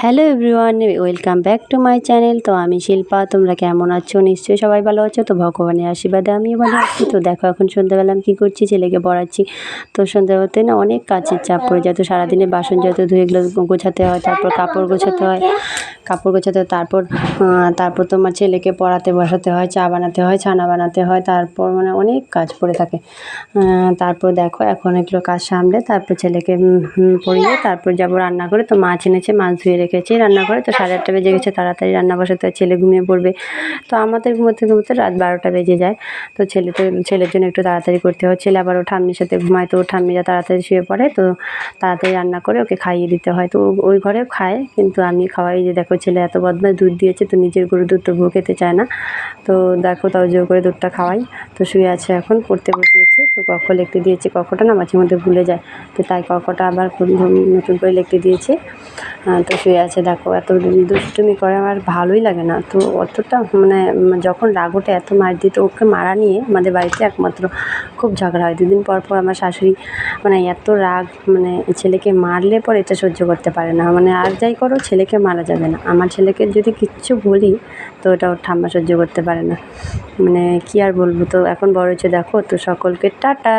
Hello everyone, welcome back to my channel. তো আমি শিল্পা, তোমরা কেমন আছো? নিশ্চয়ই সবাই ভালো আছো। তো ভগবানের আশীর্বাদে আমিও ভালো আছি। তো দেখো এখন সন্ধ্যাবেলা আমি কী করছি, ছেলেকে পড়াচ্ছি। তো সন্ধ্যাবেলাতে না অনেক কাজের চাপ পড়ে যায়। তো সারাদিনে বাসন যত ধুয়ে এগুলো গোছাতে হয়, তারপর কাপড় গোছাতে হয়, তারপর তোমার ছেলেকে পড়াতে বসাতে হয়, চা বানাতে হয়, ছানা বানাতে হয়, তারপর মানে অনেক কাজ পড়ে থাকে। তারপর দেখো এখন এগুলো কাজ সামলে তারপর ছেলেকে পড়িয়ে তারপর যাবো রান্না করে। তো মাছ এনেছে, মাছ ধুয়ে রেখেছি রান্না করে। তো 8:30 বেজে গেছে, তাড়াতাড়ি রান্না বসাতে হয়, ছেলে ঘুমিয়ে পড়বে। তো আমাদের ঘুমোতে ঘুমোতে রাত 12টা বেজে যায়। তো ছেলের জন্য একটু তাড়াতাড়ি করতে হয়। ছেলে আবার ওর ঠাম্মির সাথে ঘুমায়, তো ওর ঠাম্মিরা তাড়াতাড়ি শুয়ে পড়ে। তো তাড়াতাড়ি রান্না করে ওকে খাইয়ে দিতে হয়। তো ওই ঘরেও খায়, কিন্তু আমি খাওয়াই। যে দেখো ছেলে এত বদমাশ, দুধ দিয়েছে তো নিজের গরুর দুধ তো বউ খেতে চায় না। তো দেখো তাও জোর করে দুধটা খাওয়াই। তো শুয়ে আছে, এখন পড়তে বসিয়েছি। তো ক খ লিখতে দিয়েছি, ক খটা না মাঝে মধ্যে ভুলে যায়। তো তাই ক খটা আবার নতুন করে লিখতে দিয়েছি। তো শুয়ে আছে দেখো, এত দুষ্টুমি করে, আমার ভালোই লাগে না। তো অতটা মানে যখন রাগ ওঠে এত মার দিই। তো ওকে মারা নিয়ে আমাদের বাড়িতে একমাত্র খুব ঝগড়া হয়। দুদিন পর পর আমার শাশুড়ি মানে এত রাগ, মানে ছেলেকে মারলে পরে এটা সহ্য করতে পারে না। মানে আর যাই করো, ছেলেকে মারা যাবে না। আমার ছেলেকে যদি কিচ্ছু বলি তো ওটা ওর ঠাম্মা সহ্য করতে পারে না। মানে কী আর বলবো। তো এখন বড় হয়েছে দেখো। তো সকলকে টাটা।